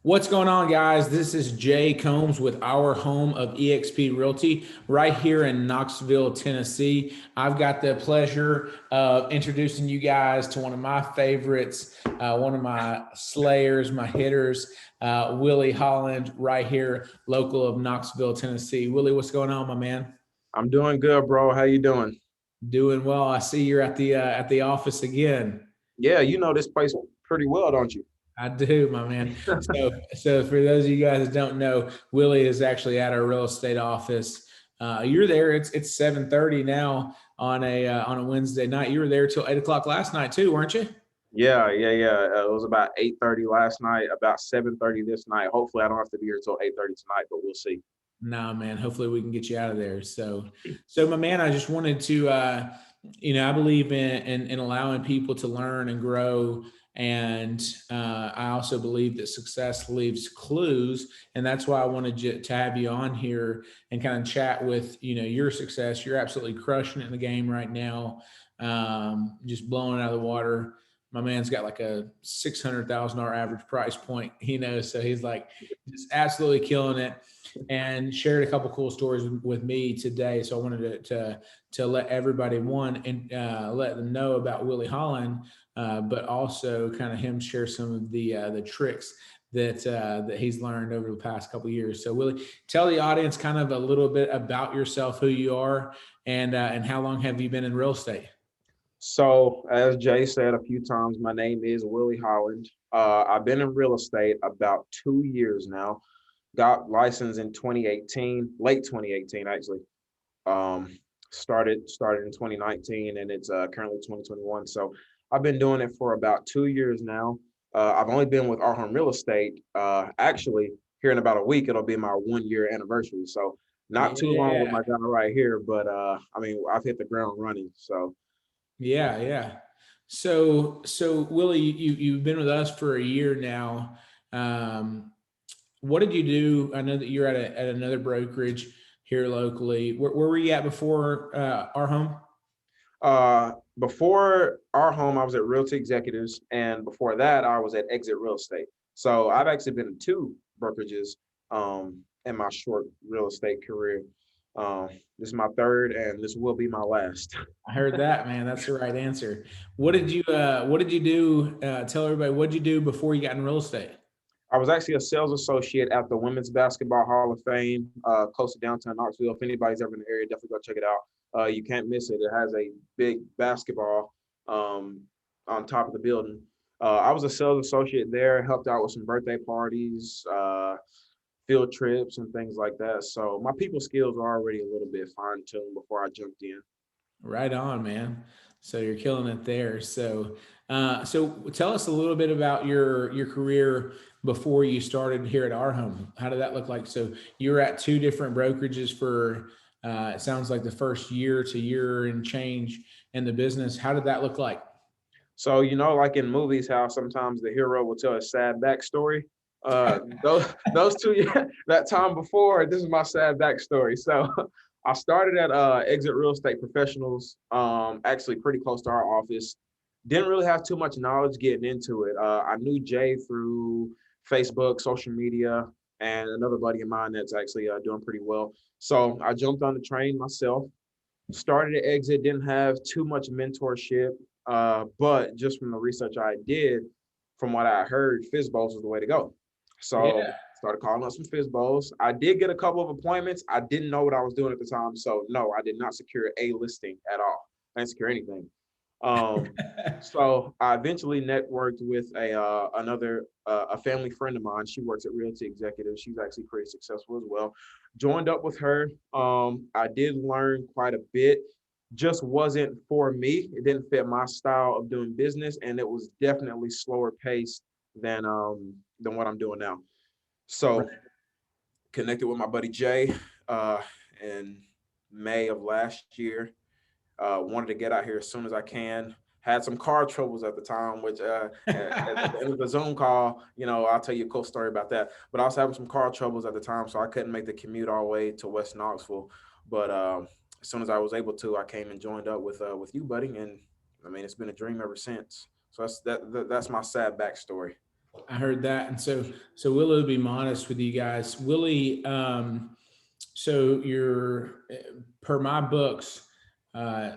What's going on, guys? This is Jay Combs with our home of eXp Realty right here in Knoxville, Tennessee. I've got the pleasure of introducing you guys to one of my favorites, one of my slayers, my hitters, Willie Holland, right here, local of Knoxville, Tennessee. Willie, what's going on, my man? I'm doing good, bro. How you doing? Doing well. I see you're at the office again. Yeah, you know this place pretty well, don't you? I do, my man. So for those of you guys that don't know, Willie is actually at our real estate office. You're there. It's 7:30 now on a Wednesday night. You were there till 8 o'clock last night too, weren't you? Yeah. It was about 8:30 last night, about 7:30 this night. Hopefully, I don't have to be here until 8:30 tonight, but we'll see. No, man. Hopefully we can get you out of there. So my man, I just wanted to, I believe in allowing people to learn and grow. And I also believe that success leaves clues. And that's why I wanted to have you on here and kind of chat with, your success. You're absolutely crushing it in the game right now. Just blowing it out of the water. My man's got like a $600,000 average price point, so he's like just absolutely killing it, and shared a couple cool stories with me today. So I wanted to let everybody and let them know about Willie Holland, but also kind of him share some of the tricks that he's learned over the past couple of years. So Willie, tell the audience kind of a little bit about yourself, who you are, and how long have you been in real estate? So, as Jay said a few times, my name is Willie Holland. I've been in real estate about 2 years now. Got licensed in 2018, late 2018 actually. Um, started in 2019, and it's currently 2021. So I've been doing it for about 2 years now. I've only been with our home real estate. Actually, here in about a week, it'll be my 1 year anniversary. So not too long with Yeah. my guy right here, but I mean, I've hit the ground running. So Yeah, yeah. So Willie, you've been with us for a year now. Um, what did you do? I know that you're at another brokerage here locally. Where were you at before our home? before our home, I was at Realty Executives, and before that, I was at Exit Real Estate. So I've actually been in two brokerages in my short real estate career. This is my third, and this will be my last. I heard that, man. That's the right answer. What did you do? Tell everybody what did you do before you got in real estate? I was actually a sales associate at the Women's Basketball Hall of Fame, close to downtown Knoxville. If anybody's ever in the area, definitely go check it out. You can't miss it. It has a big basketball um, on top of the building. I was a sales associate there, helped out with some birthday parties, field trips, and things like that. So my people skills are already a little bit fine tuned before I jumped in. Right on, man. So you're killing it there. So tell us a little bit about your career before you started here at our home. How did that look like? So you were at two different brokerages for it sounds like the first year to year and change in the business. How did that look like? So, like in movies, how sometimes the hero will tell a sad backstory. Those two, yeah, that time before, this is my sad backstory. So, I started at Exit Real Estate Professionals, actually pretty close to our office. Didn't really have too much knowledge getting into it. I knew Jay through Facebook, social media, and another buddy of mine that's actually doing pretty well. So I jumped on the train myself, started at Exit, didn't have too much mentorship, but just from the research I did, from what I heard, Fizbos was the way to go. So Yeah. started calling up some Fizbos. I did get a couple of appointments. I didn't know what I was doing at the time, so no, I did not secure a listing at all. I didn't secure anything. Um, so I eventually networked with a family friend of mine. She works at Realty Executive. She's actually pretty successful as well. Joined up with her. I did learn quite a bit. Just wasn't for me. It didn't fit my style of doing business, and it was definitely slower paced than what I'm doing now. So Right. connected with my buddy Jay uh, in May of last year. Wanted to get out here as soon as I can. Had some car troubles at the time, which at the end of the Zoom call, I'll tell you a cool story about that. But I was having some car troubles at the time, so I couldn't make the commute all the way to West Knoxville. But as soon as I was able to, I came and joined up with you, buddy, and I mean it's been a dream ever since. So that's my sad backstory. I heard that. And so Willie will be modest with you guys. Willie, so you're per my books,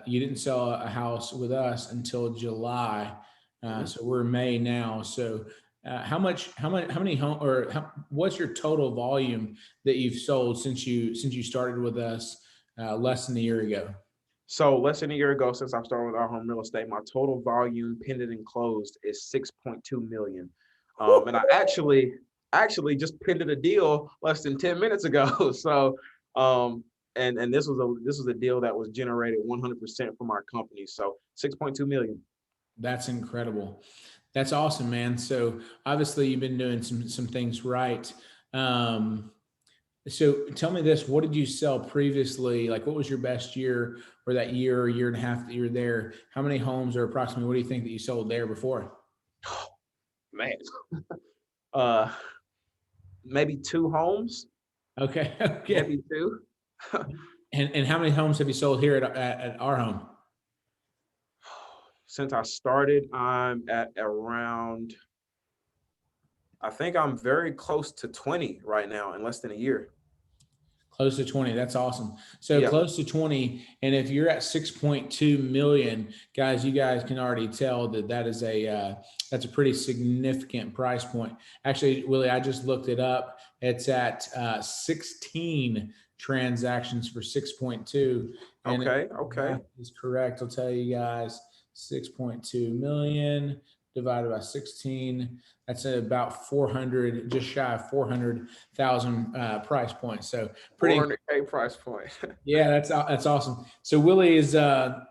you didn't sell a house with us until July. Mhm. So we're May now. So how many home or what's your total volume that you've sold since you started with us less than a year ago? So less than a year ago, since I've started with our home real estate, my total volume pending and closed is 6.2 million. And I actually just pinned a deal less than 10 minutes ago. So um, and this was a deal that was generated 100% from our company. So 6.2 million. That's incredible. That's awesome, man. So obviously you've been doing some things right. Um, so tell me this: what did you sell previously? Like, what was your best year, or that year or year and a half that you were there? How many homes, or approximately, what do you think that you sold there before? Man, uh, maybe two homes, Okay, okay. maybe two. And how many homes have you sold here at our home? Since I started, I'm at around, I think I'm very close to 20 right now in less than a year. Close to 20. That's awesome. So Yeah. close to 20. And if you're at 6.2 million, guys, you guys can already tell that that's a pretty significant price point. Actually, Willie, I just looked it up. It's at 16 transactions for 6.2. And if Okay. the Okay. math is correct, I'll tell you guys 6.2 million divided by 16. That's about 400, just shy of 400,000 price point. So pretty, 400K price point. yeah, that's awesome. So Willie is known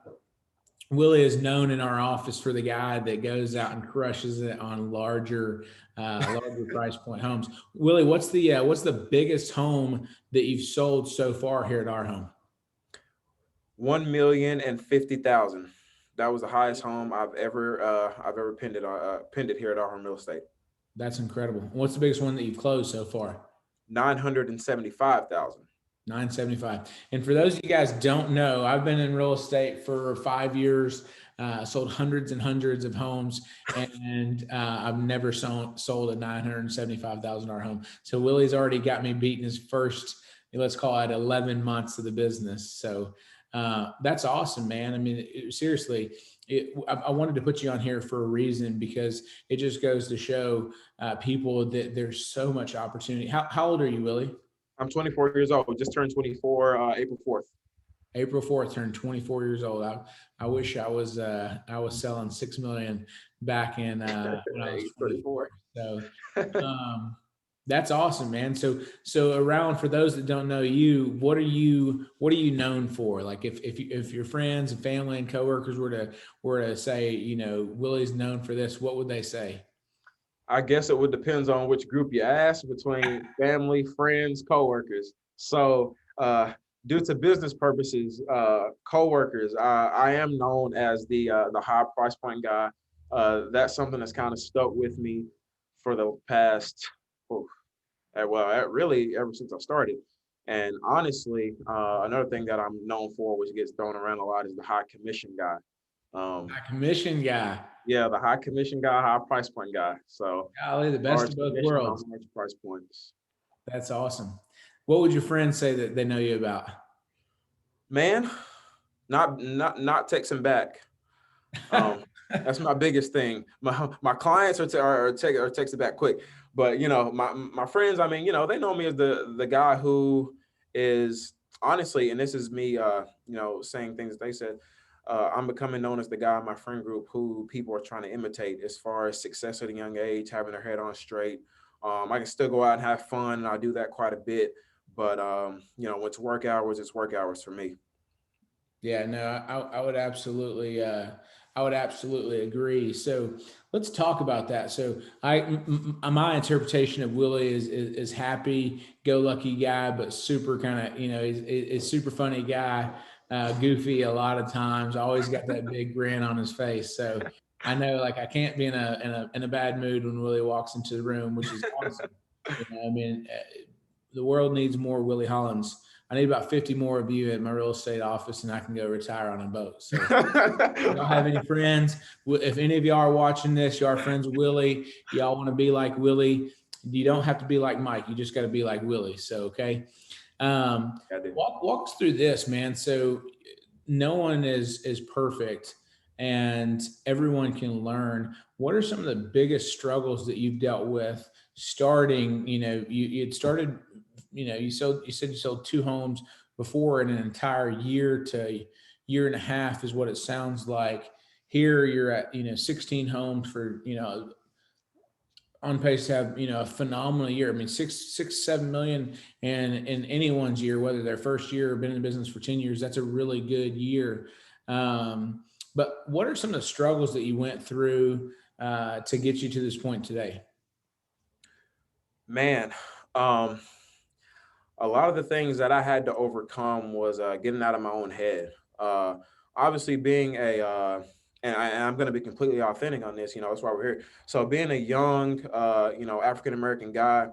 in our office for the guy that goes out and crushes it on larger price point homes. Willie, what's the biggest home that you've sold so far here at our home? 1,050,000. That was the highest home I've ever pinned it here at our home real estate. That's incredible. What's the biggest one that you've closed so far? 975,000. 975. And for those of you guys don't know, I've been in real estate for 5 years, sold hundreds and hundreds of homes, and I've never sold a $975,000 home. So Willie's already got me beating his first, let's call it 11 months of the business. So that's awesome, man. I mean, seriously, I wanted to put you on here for a reason, because it just goes to show people that there's so much opportunity. How old are you, Willie? I'm 24 years old. Just turned 24 April 4th. April 4th, turned 24 years old. I wish I was selling 6 million back in when I was Hey, 24. 24. So um, that's awesome, man. So around, for those that don't know you, what are you known for? Like if your friends and family and coworkers were to say, Willie's known for this, what would they say? I guess it would depends on which group you ask, between family, friends, coworkers. So, due to business purposes, coworkers, I am known as the high price point guy. That's something that's kind of stuck with me for the past, oof, really ever since I started. And honestly, another thing that I'm known for, which gets thrown around a lot, is the high commission guy. Um, A commission guy. yeah, the high commission guy, high price point guy. So Golly, the best large of both commission on worlds. large price points. That's awesome. What would your friends say that they know you about? Man, not texting back. Um, that's my biggest thing. My clients are texting back quick, but my friends. I mean, they know me as the guy who is, honestly, and this is me, saying things that they said. I'm becoming known as the guy in my friend group who people are trying to imitate as far as success at a young age, having their head on straight. I can still go out and have fun, and I do that quite a bit. But when it's work hours, it's work hours for me. Yeah, no, I would absolutely agree. So let's talk about that. So my interpretation of Willie is happy go lucky guy, but super kind of, is super funny guy, goofy a lot of times, always got that big grin on his face. So I know, like, I can't be in a bad mood when Willie walks into the room, which is awesome. I mean, the world needs more Willie Hollands. I need about 50 more of you at my real estate office, and I can go retire on a boat. So if y'all have any friends, if any of y'all are watching this, you are friends with Willie, y'all want to be like Willie, you don't have to be like Mike. You just got to be like Willie. So, okay. Walk us through this, man. So no one is perfect and everyone can learn. What are some of the biggest struggles that you've dealt with starting, you had started, you said you sold 2 homes before in an entire year to year and a half is what it sounds like. Here you're at, 16 homes for, on pace to have, a phenomenal year. I mean, 7 million, and in anyone's year, whether their first year or been in business for 10 years, that's a really good year. But what are some of the struggles that you went through to get you to this point today? Man, a lot of the things that I had to overcome was getting out of my own head. Obviously, being and I'm going to be completely authentic on this. That's why we're here. So, being a young, African American guy,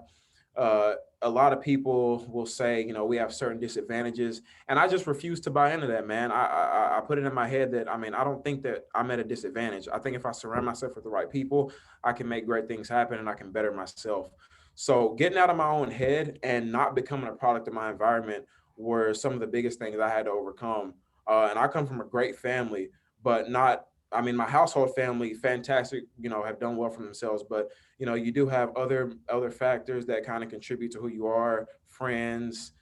a lot of people will say, we have certain disadvantages, and I just refuse to buy into that, man. I put it in my head that, I don't think that I'm at a disadvantage. I think if I surround myself with the right people, I can make great things happen and I can better myself. So getting out of my own head and not becoming a product of my environment were some of the biggest things I had to overcome. And I come from a great family, but not, my household family, fantastic, have done well for themselves. But, you do have other factors that kind of contribute to who you are, friends,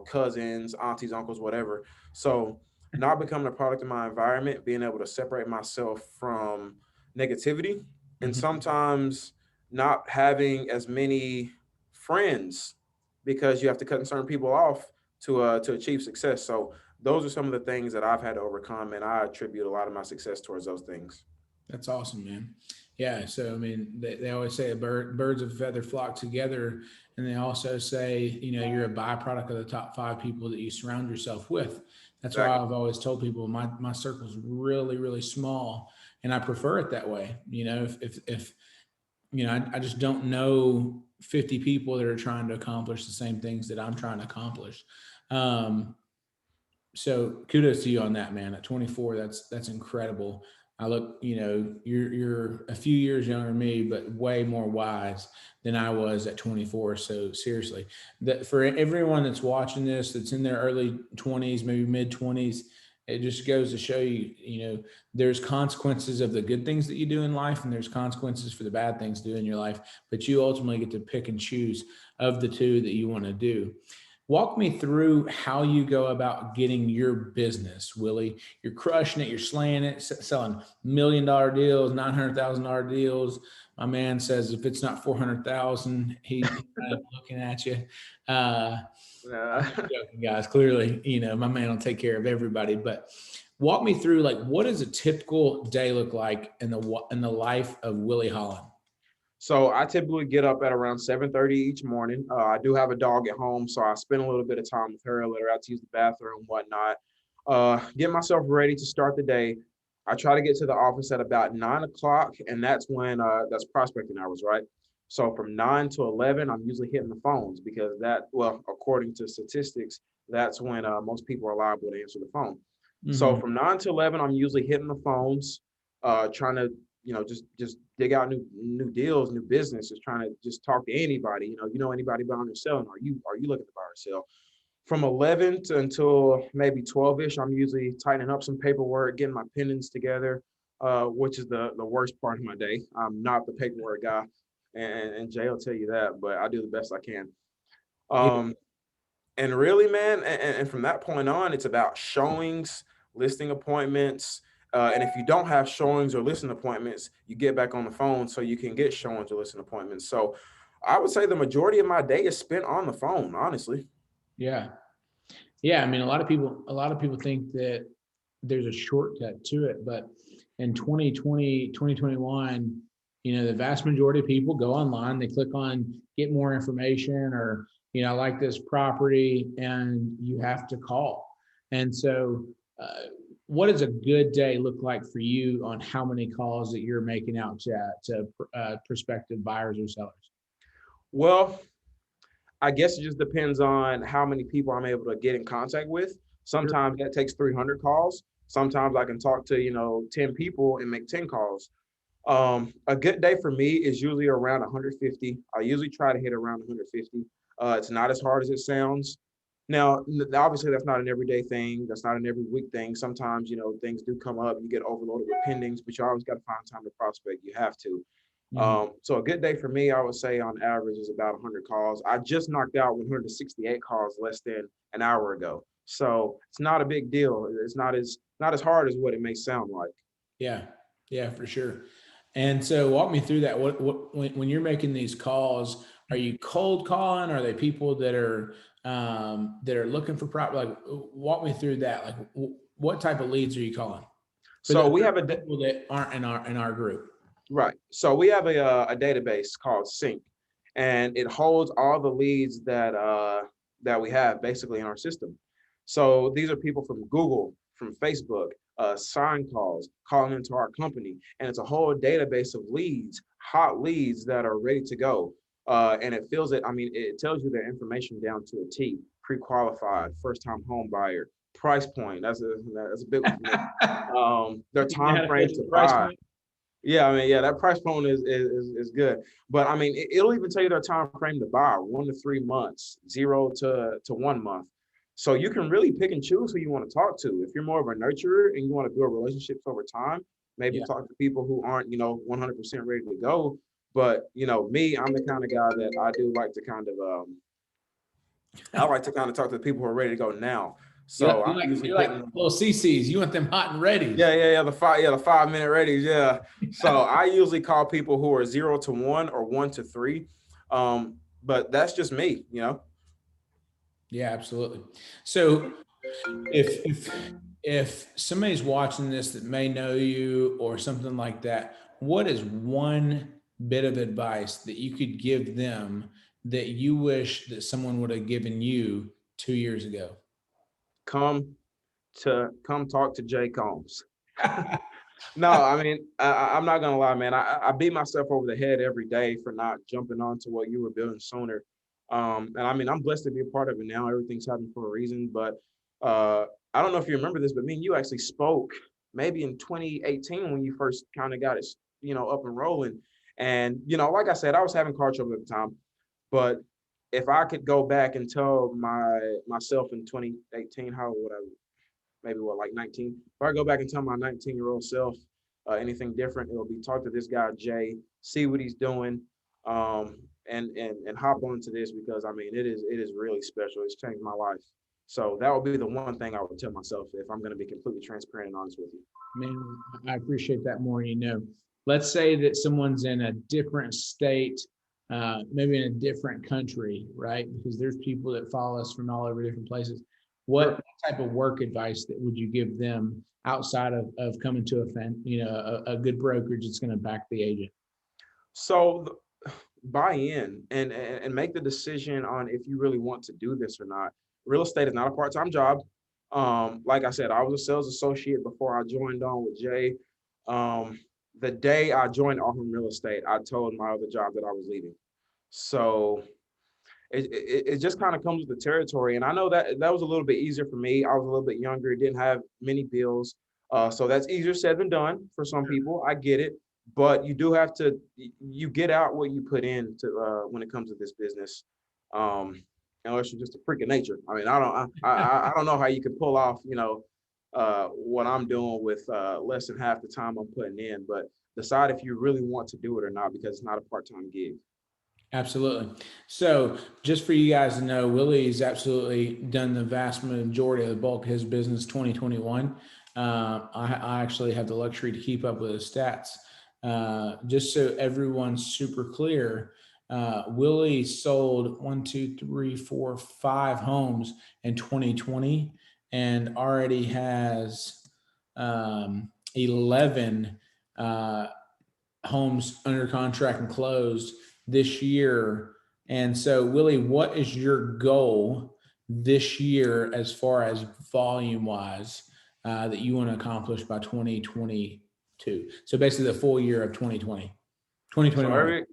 cousins, aunties, uncles, whatever. So not becoming a product of my environment, being able to separate myself from negativity, and sometimes not having as many friends because you have to cut certain people off to achieve success. So those are some of the things that I've had to overcome, and I attribute a lot of my success towards those things. That's awesome, man. Yeah. So, they always say birds of a feather flock together. And they also say, you're a byproduct of the top 5 people that you surround yourself with. That's why I've always told people my circle's really, really small. And I prefer it that way. If I just don't know 50 people that are trying to accomplish the same things that I'm trying to accomplish. So kudos to you on that, man. At 24, that's incredible. I look, you're a few years younger than me, but way more wise than I was at 24. So seriously, that for everyone that's watching this, that's in their early 20s, maybe mid 20s, it just goes to show you, there's consequences of the good things that you do in life, and there's consequences for the bad things to do in your life, but you ultimately get to pick and choose of the two that you want to do. Walk me through how you go about getting your business, Willie. You're crushing it. You're slaying it, selling $1 million deals, $900,000 deals. My man says if it's not 400,000, he's kind of looking at you. I'm joking, guys. Clearly, my man will take care of everybody. But walk me through, what does a typical day look like in the life of Willie Holland? So I typically get up at around 7:30 each morning. I do have a dog at home, so I spend a little bit of time with her, let her out to use the bathroom, whatnot. Get myself ready to start the day. I try to get to the office at about 9 o'clock, and that's when that's prospecting hours, right? So from 9 to 11, I'm usually hitting the phones because according to statistics, that's when most people are liable to answer the phone. Mm-hmm. So from 9 to 11, I'm usually hitting the phones, trying to just dig out new deals, new business, just trying to just talk to anybody. Anybody buying or selling? Are you looking to buy or sell? From 11 until maybe 12ish, I'm usually tightening up some paperwork, getting my pendants together, which is the worst part of my day. I'm not the paperwork guy, and Jay will tell you that, but I do the best I can. And really, man, and from that point on, it's about showings, listing appointments. And if you don't have showings or listing appointments, you get back on the phone so you can get showings or listing appointments. So I would say the majority of my day is spent on the phone, honestly. Yeah. Yeah. A lot of people think that there's a shortcut to it, but in 2020, 2021, the vast majority of people go online, they click on get more information or, I like this property, and you have to call. And so, what does a good day look like for you on how many calls that you're making out to prospective buyers or sellers? Well, I guess it just depends on how many people I'm able to get in contact with. Sure. Sometimes that takes 300 calls. Sometimes I can talk to, 10 people and make 10 calls. A good day for me is usually around 150. I usually try to hit around 150. It's not as hard as it sounds. Now, obviously, that's not an everyday thing. That's not an every week thing. Sometimes, things do come up. You get overloaded with pendings, but you always got to find time to prospect. You have to. Mhm. So a good day for me, I would say on average is about 100 calls. I just knocked out 168 calls less than an hour ago. So it's not a big deal. It's not as hard as what it may sound like. Yeah, yeah, for sure. And so walk me through that. What when you're making these calls, are you cold calling? Are they people that are looking for prop? Like, walk me through that. Like, what type of leads are you calling for So the we have people that aren't in our group? right. So we have a database called Sync, and it holds all the leads that we have basically in our system. So these are people from Google, from Facebook, sign calls, calling into our company, and it's a whole database of leads, hot leads that are ready to go. And it fills it. I mean, it tells you their information down to a T: pre-qualified, first-time home buyer, price point. That's a big one for me. Their You know how time to frame fix to the price buy. point? Yeah, I mean, yeah, that price point is good. But I mean, it'll even tell you their time frame to buy, 1 to 3 months, 0 to 1 month. So you can really pick and choose who you want to talk to. If you're more of a nurturer and you want to build relationships over time, maybe Yeah. talk to people who aren't, 100% ready to go. But me, I'm the kind of guy that I do like to talk to the people who are ready to go now. So I'm usually You like hitting. little CCs. You want them hot and ready. Yeah, the 5 minute ratings. Yeah. So I usually call people who are 0 to 1 or 1 to 3. But that's just me. Yeah, absolutely. So if somebody's watching this that may know you or something like that, what is one bit of advice that you could give them that you wish that someone would have given you 2 years ago? Come talk to Jay Combs. No, I mean, I'm not gonna lie, man. I beat myself over the head every day for not jumping onto what you were building sooner. And I mean, I'm blessed to be a part of it now. Everything's happening for a reason. But I don't know if you remember this, but me and you actually spoke maybe in 2018 when you first kind of got it, up and rolling. And like I said, I was having car trouble at the time. But if I could go back and tell myself in 2018, how would I? Maybe what, like 19. If I go back and tell my 19-year-old self anything different, it'll be talk to this guy Jay, see what he's doing, and hop onto this, because I mean it is really special. It's changed my life. So that would be the one thing I would tell myself if I'm going to be completely transparent and honest with you. Man, I appreciate that more. Let's say that someone's in a different state, maybe in a different country, right? Because there's people that follow us from all over different places. Sure. What type of work advice that would you give them outside of coming to a good brokerage that's going to back the agent? So buy in and make the decision on if you really want to do this or not. Real estate is not a part-time job. Like I said, I was a sales associate before I joined on with Jay. The day I joined Auburn Real Estate, I told my other job that I was leaving. So it just kind of comes with the territory. And I know that was a little bit easier for me. I was a little bit younger, didn't have many bills. So that's easier said than done for some people. I get it. But you do have to, you get out what you put in to when it comes to this business. Unless you're just a freak of nature. I mean, I don't know how you could pull off, what I'm doing with less than half the time I'm putting in. But decide if you really want to do it or not, because it's not a part-time gig. Absolutely. So, just for you guys to know, Willie's absolutely done the vast majority of the bulk of his business 2021. I actually have the luxury to keep up with his stats. Just so everyone's super clear, Willie sold 5 homes in 2020 and already has 11 homes under contract and closed this year. And so, Willie, what is your goal this year as far as volume wise that you want to accomplish by 2022? So basically, the full year of 2020. So 2021.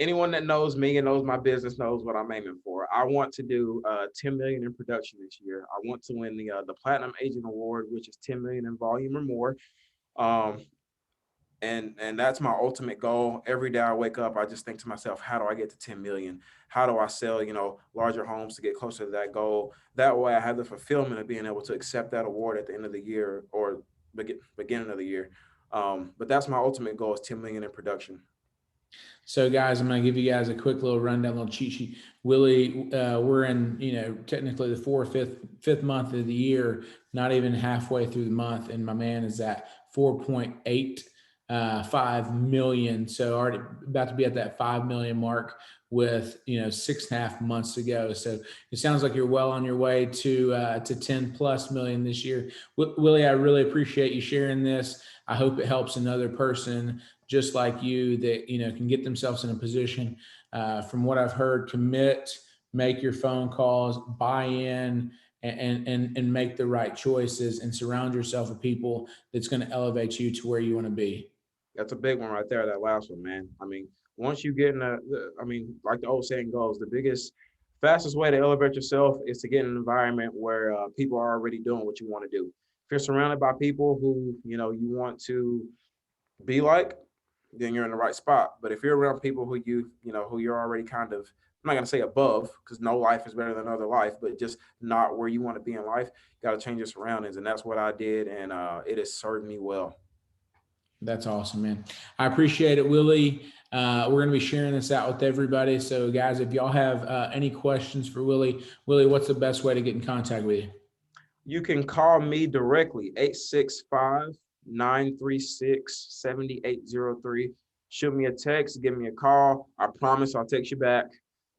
anyone that knows me and knows my business knows what I'm aiming for. I want to do 10 million in production this year. I want to win the Platinum Agent Award, which is 10 million in volume or more. Um, and that's my ultimate goal. Every day I wake up, I just think to myself, how do I get to 10 million? How do I sell, larger homes to get closer to that goal? That way I have the fulfillment of being able to accept that award at the end of the year or beginning of the year. But that's my ultimate goal, is 10 million in production. So guys, I'm going to give you guys a quick little rundown, little cheat sheet. Willie, we're in, technically the fifth month of the year, not even halfway through the month. And my man is at 4.85 million. So already about to be at that 5 million mark with, 6.5 months to go. So it sounds like you're well on your way to 10 plus million this year. Willie, I really appreciate you sharing this. I hope it helps another person just like you that, can get themselves in a position, from what I've heard, commit, make your phone calls, buy in, and make the right choices, and surround yourself with people that's going to elevate you to where you want to be. That's a big one right there, that last one, man. Once you get in like the old saying goes, fastest way to elevate yourself is to get in an environment where people are already doing what you want to do. If you're surrounded by people who, you want to be like, then you're in the right spot. But if you're around people who who you're already kind of, I'm not going to say above, because no life is better than another life, but just not where you want to be in life, you got to change your surroundings. And that's what I did. And it has served me well. That's awesome, man. I appreciate it, Willie. We're going to be sharing this out with everybody. So guys, if y'all have any questions for Willie, what's the best way to get in contact with you? You can call me directly, 865-936-7803. Shoot me a text, give me a call. I promise I'll text you back.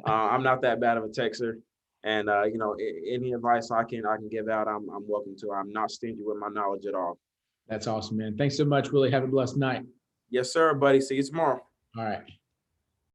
I'm not that bad of a texter. And, any advice I can give out, I'm welcome to. I'm not stingy with my knowledge at all. That's awesome, man. Thanks so much, Willie. Have a blessed night. Yes, sir, buddy. See you tomorrow. All right.